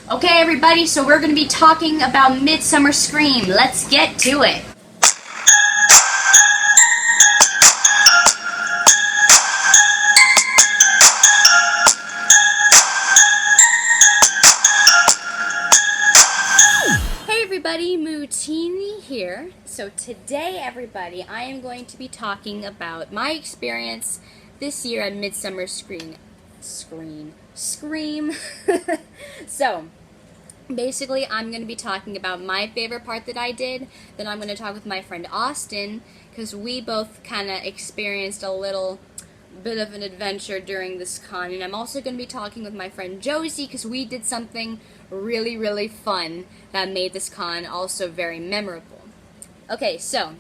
Okay, everybody, so we're going to be talking about Midsummer Scream. Let's get to it. Hey everybody, Mootini here. So today, everybody, I am going to be talking about my experience this year at Midsummer Scream. So, basically, I'm going to be talking about my favorite part that I did. Then I'm going to talk with my friend Austin, because we both kind of experienced a little bit of an adventure during this con. And I'm also going to be talking with my friend Josie, because we did something really, really fun that made this con also very memorable. Okay, so,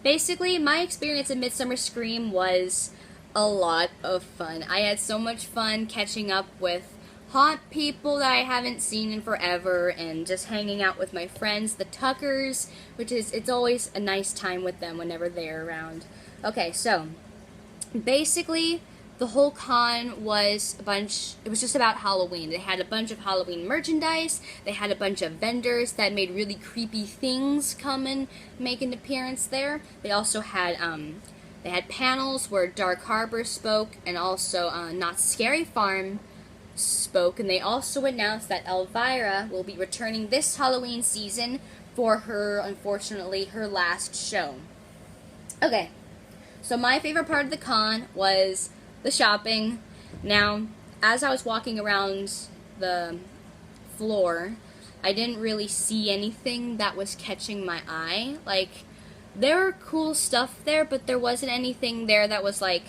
basically, my experience at Midsummer Scream was a lot of fun. I had so much fun catching up with hot people that I haven't seen in forever, and just hanging out with my friends, the Tuckers, it's always a nice time with them whenever they're around. Okay, so, basically, the whole con was it was just about Halloween. They had a bunch of Halloween merchandise, they had a bunch of vendors that made really creepy things come and make an appearance there. They also had, they had panels where Dark Harbor spoke, and also Not Scary Farm spoke, and they also announced that Elvira will be returning this Halloween season for unfortunately, her last show. Okay, so my favorite part of the con was the shopping. Now, as I was walking around the floor, I didn't really see anything that was catching my eye. Like, there were cool stuff there, but there wasn't anything there that was like,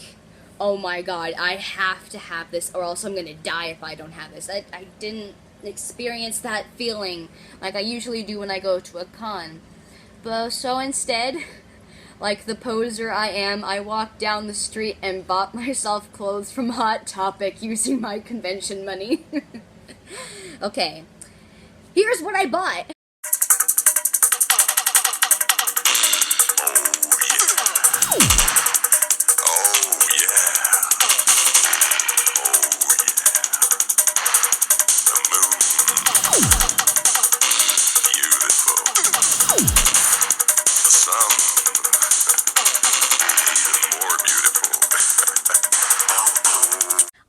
oh my god, I have to have this, or else I'm gonna die if I don't have this. I didn't experience that feeling like I usually do when I go to a con. But so instead, like the poser I am, I walked down the street and bought myself clothes from Hot Topic using my convention money. Okay, here's what I bought.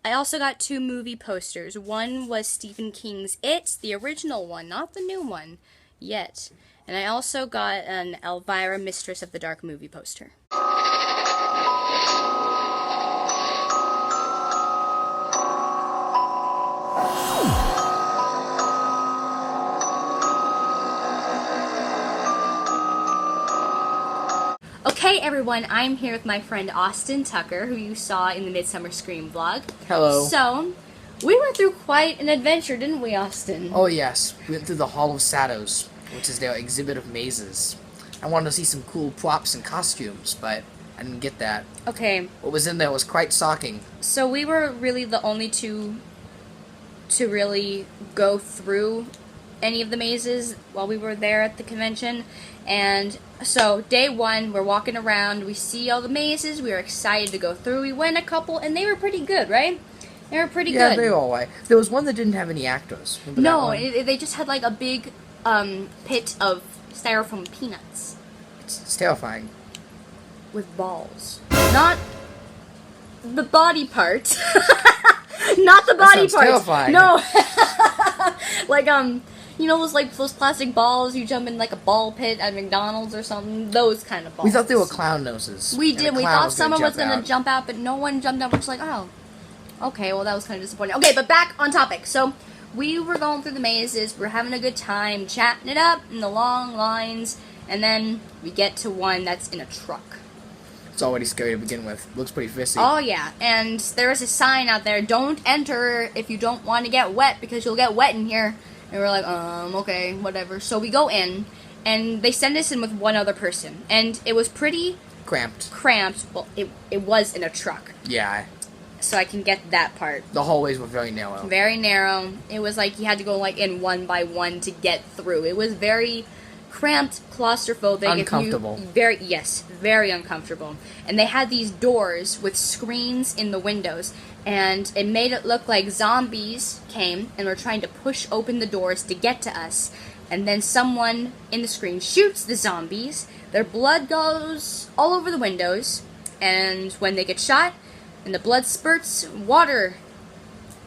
I also got 2 movie posters. One was Stephen King's It, the original one, not the new one yet. And I also got an Elvira Mistress of the Dark movie poster. Okay, everyone, I'm here with my friend Austin Tucker, who you saw in the Midsummer Scream vlog. Hello. So, we went through quite an adventure, didn't we, Austin? Oh, yes. We went through the Hall of Shadows, which is their exhibit of mazes. I wanted to see some cool props and costumes, but I didn't get that. Okay. What was in there was quite shocking. So, we were really the only two to really go through any of the mazes while we were there at the convention. And so, day 1, we're walking around, we see all the mazes, we were excited to go through. We went a couple, and they were pretty good, right? They were pretty good. Yeah, they were alright. There was one that didn't have any actors. No, they just had like a big pit of styrofoam peanuts. It's terrifying. With balls. Not the body part. Not the body that sounds part. Terrifying. No. Like, you know those plastic balls you jump in like a ball pit at McDonald's or something? Those kind of balls. We thought they were clown noses. We did. We thought someone was going to jump out, but no one jumped out. We're just like, oh, okay, well, that was kind of disappointing. Okay, but back on topic. So, we were going through the mazes. We're having a good time, chatting it up in the long lines, and then we get to one that's in a truck. It's already scary to begin with. Looks pretty fishy. Oh, yeah, and there is a sign out there, don't enter if you don't want to get wet, because you'll get wet in here. And we're like, okay, whatever. So we go in, and they send us in with one other person. And it was pretty cramped. Well, it was in a truck. Yeah. So I can get that part. The hallways were very narrow. Very narrow. It was like you had to go like in one by one to get through. It was very cramped, claustrophobic. Uncomfortable. Very uncomfortable. And they had these doors with screens in the windows. and it made it look like zombies came and were trying to push open the doors to get to us. And then someone in the screen shoots the zombies. Their blood goes all over the windows. And when they get shot, and the blood spurts, water,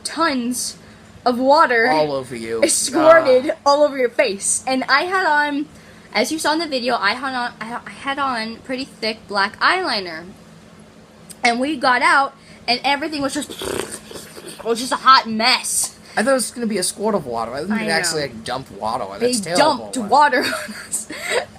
tons of water, all over you, is squirted all over your face. And I had on, as you saw in the video, I had on pretty thick black eyeliner. And we got out, and everything was just a hot mess. I thought it was going to be a squirt of water. I didn't think it actually dumped water. That's they terrible. Dumped water on us.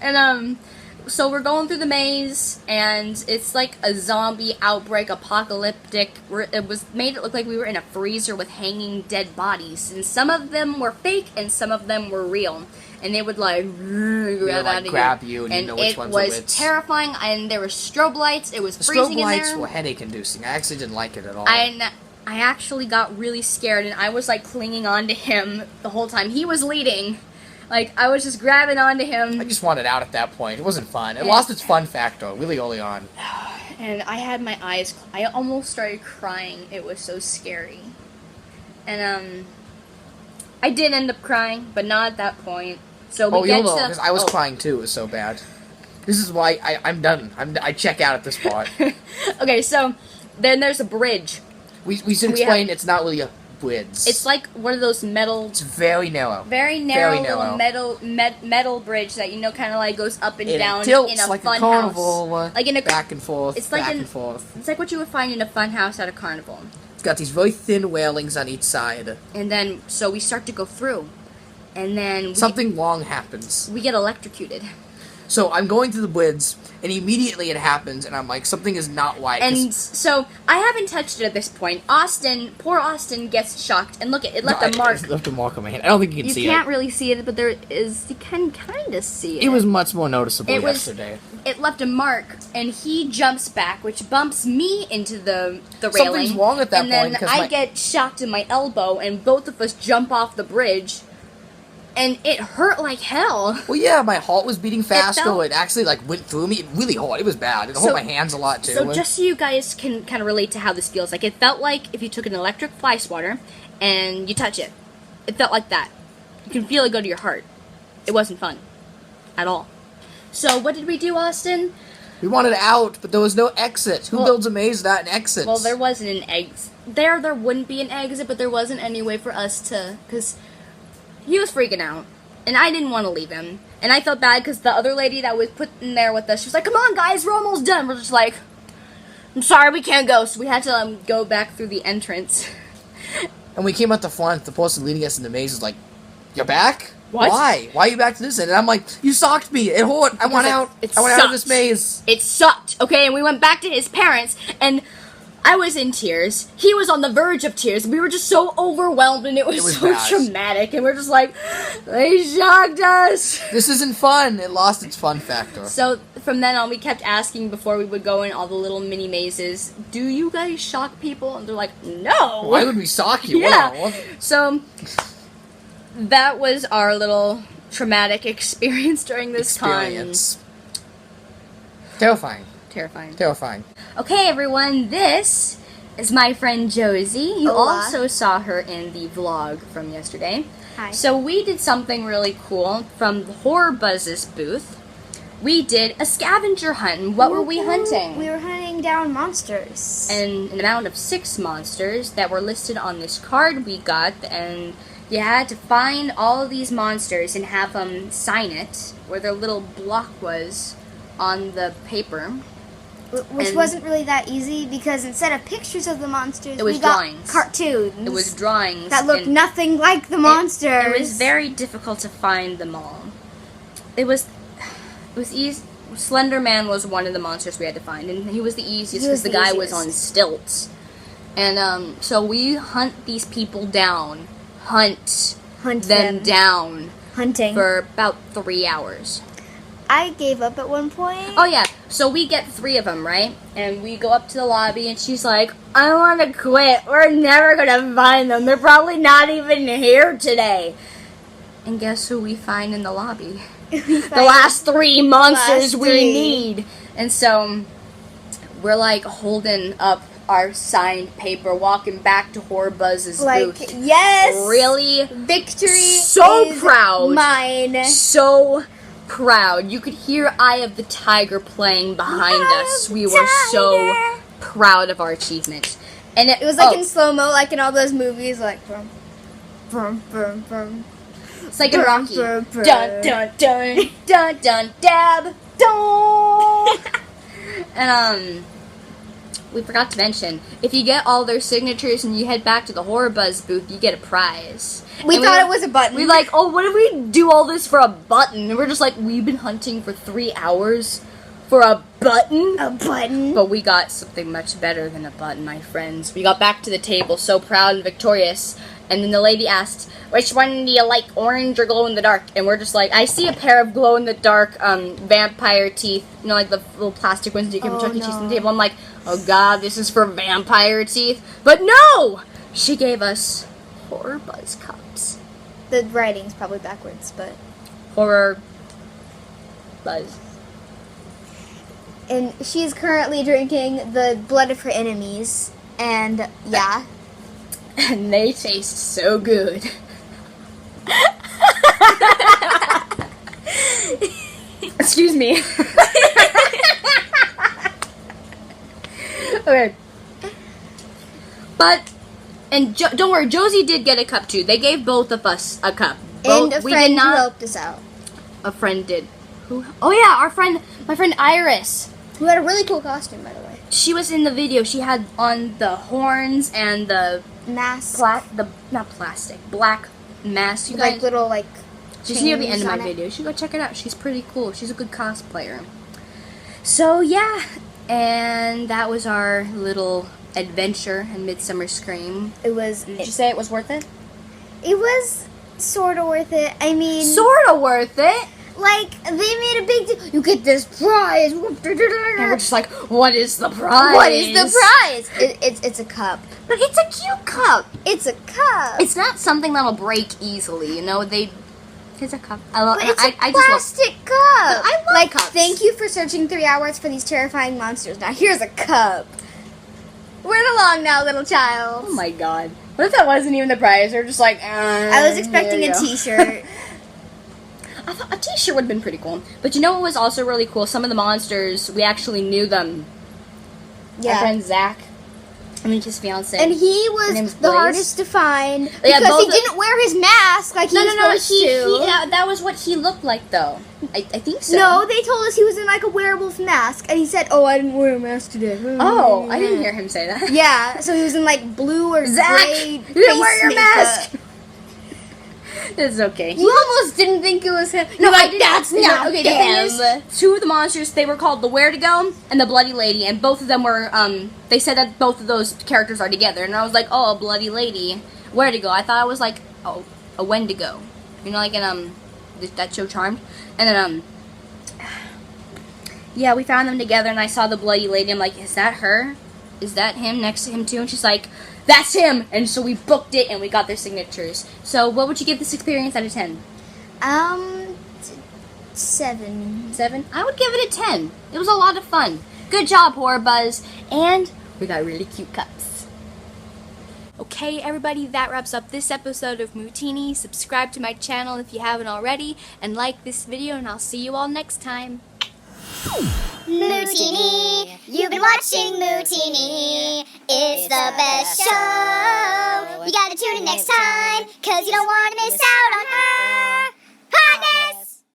And so we're going through the maze, and it's like a zombie outbreak, apocalyptic. It made it look like we were in a freezer with hanging dead bodies, and some of them were fake, and some of them were real. And they would grab you, and you know which ones were which. It was terrifying. And there were strobe lights. It was freezing in there. Strobe lights were headache-inducing. I actually didn't like it at all. I actually got really scared, and I was like clinging on to him the whole time. He was leading. Like, I was just grabbing onto him. I just wanted out at that point. It wasn't fun. It lost its fun factor really early on. And I had my eyes... I almost started crying. It was so scary. And, I did end up crying, but not at that point. So we get to... because I was crying too. It was so bad. This is why I'm done. I check out at this part. Okay, so then there's a bridge. We should explain it's not really a bridge. It's like one of those metal... It's very narrow. Very narrow metal bridge that, kind of like goes up and down tilts in a like fun a carnival, house. Like in a back and forth, it's like back and forth. It's like what you would find in a fun house at a carnival. It's got these very thin railings on each side. And then, so we start to go through. And then... Something wrong happens. We get electrocuted. So I'm going through the woods, and immediately it happens, and I'm like, something is not right. And so, I haven't touched it at this point. Poor Austin gets shocked, and look, it left a mark. It left a mark on my hand. I don't think you can see it. You can't really see it, but you can kind of see it. It was much more noticeable yesterday. It left a mark, and he jumps back, which bumps me into the railing. Something's wrong at that point. And then I get shocked in my elbow, and both of us jump off the bridge. And it hurt like hell. Well, yeah, my heart was beating faster. It actually, went through me really hard. It was bad. It hurt my hands a lot, too. So just so you guys can kind of relate to how this feels. Like, it felt like if you took an electric fly swatter and you touch it. It felt like that. You can feel it go to your heart. It wasn't fun. At all. So, what did we do, Austin? We wanted out, but there was no exit. Who builds a maze without an exit? Well, there wasn't an exit. There wouldn't be an exit, but there wasn't any way for us to... Because... He was freaking out, and I didn't want to leave him. And I felt bad because the other lady that was put in there with us, she was like, "Come on, guys, we're almost done." We're just like, "I'm sorry, we can't go." So we had to go back through the entrance. And we came out the front. The person leading us in the maze was like, "You're back? What? Why? Why are you back to this end?" And I'm like, "You socked me. It hurt. I want out. I want out of this maze." It sucked. Okay, and we went back to his parents, and I was in tears. He was on the verge of tears. We were just so overwhelmed, and it was so traumatic. And we're just like, they shocked us. This isn't fun. It lost its fun factor. So from then on, we kept asking before we would go in all the little mini mazes, "Do you guys shock people?" And they're like, "No." Why would we shock you? Yeah. So that was our little traumatic experience during this time. Terrifying. Terrifying. Okay, everyone, this is my friend Josie. You also saw her in the vlog from yesterday. Hi. So we did something really cool from the Horror Buzz's booth. We did a scavenger hunt. And what were we hunting? We were hunting down monsters. And an amount of 6 monsters that were listed on this card we got, and you had to find all of these monsters and have them sign it, where their little block was on the paper. Which wasn't really that easy, because instead of pictures of the monsters, we got drawings. Cartoons. It was drawings. That looked nothing like the monsters. It was very difficult to find them all. It was easy. Slender Man was one of the monsters we had to find, and he was the easiest because the guy was on stilts. And so we hunt these people down. Hunt them down. Hunting. For about 3 hours. I gave up at one point. Oh, yeah. So we get 3 of them, right? And we go up to the lobby, and she's like, "I want to quit. We're never going to find them. They're probably not even here today." And guess who we find in the lobby? The last 3 monsters we need. And so we're, holding up our signed paper walking back to Horror Buzz's Like, booth. yes! Really? Victory So is proud. mine. So proud. You could hear Eye of the Tiger playing behind Eye us. of the We were so Tiger. proud of our achievement. And It was like in slow-mo, like in all those movies, like vroom, vroom, vroom, vroom. it's like in Rocky. Brr, brr, brr. Dun dun dun dun dun dab dun. And we forgot to mention, if you get all their signatures and you head back to the Horror Buzz booth, you get a prize. We And thought it was a button. We're like, oh, what if we do all this for a button? And we're just like, we've been hunting for 3 hours for a button? a button. But we got something much better than a button, my friends. We got back to the table so proud and victorious. And then the lady asked, which one do you like, orange or glow in the dark? And we're just like, I see a pair of glow in the dark vampire teeth. You know, like the little plastic ones you get from Chuck E. Cheese on the table. I'm like, oh god, this is for vampire teeth. But no! She gave us Horror Buzz cups. The writing's probably backwards, but... Horror Buzz. And she's currently drinking the blood of her enemies. And, yeah. And they taste so good. Excuse me. Okay. But, and don't worry, Josie did get a cup too. They gave both of us a cup. And a we friend did not. helped us out. A friend did. Who? Oh yeah, my friend Iris. Who had a really cool costume, by the way. She was in the video. She had on the horns and the Mask. black mask. You Like guys, little, like, she's near the end of my chains on it. video. You should go check it out. She's pretty cool. She's a good cosplayer. So yeah, and that was our little adventure in Midsummer Scream. It was... Did you say it was worth it? It was sort of worth it. I mean... Sorta worth it. Like, they made a big deal. You get this prize. And we're just like, what is the prize? What is the prize? It's a cup. But it's a cute cup. It's a cup. It's not something that'll break easily, you know. It's a cup. I love. But it's I a just love. plastic cup. I love like, cups. thank you for searching 3 hours for these terrifying monsters. Now here's a cup. Run along now, little child. Oh my god. What if that wasn't even the prize? They're just like. I was expecting a T-shirt. I thought a T-shirt would have been pretty cool. But you know what was also really cool? Some of the monsters, we actually knew them. Yeah. My friend Zach, I mean his fiance. And he Her name's was the Blaze. hardest to find Yeah, because both he didn't wear his mask like he was supposed to. that was what he looked like though. I think so. No, they told us he was in like a werewolf mask, and he said, "Oh, I didn't wear a mask today." Oh, I didn't hear him say that. Yeah, so he was in like blue or Zach, gray. you didn't wear your face mask. makeup. It's okay. You almost didn't think it was him. No, You're I like, didn't. that's not okay, the him. thing is, two of the monsters, they were called the Where-to-Go and the Bloody Lady, and both of them were, they said that both of those characters are together, and I was like, oh, a Bloody Lady. Where-to-Go. I thought it was like, oh, a Wendigo. You know, like in, that show Charmed? And then, yeah, we found them together, and I saw the Bloody Lady. I'm like, is that her? Is that him next to him, too? And she's like, that's him! And so we booked it, and we got their signatures. So, what would you give this experience out of 10? 7. 7? I would give it a 10. It was a lot of fun. Good job, Horror Buzz. And we got really cute cups. Okay, everybody, that wraps up this episode of Mootini. Subscribe to my channel if you haven't already, and like this video, and I'll see you all next time. Mootini, you've been watching Mootini. It's the best show. You gotta tune in next time, cause you don't wanna miss out on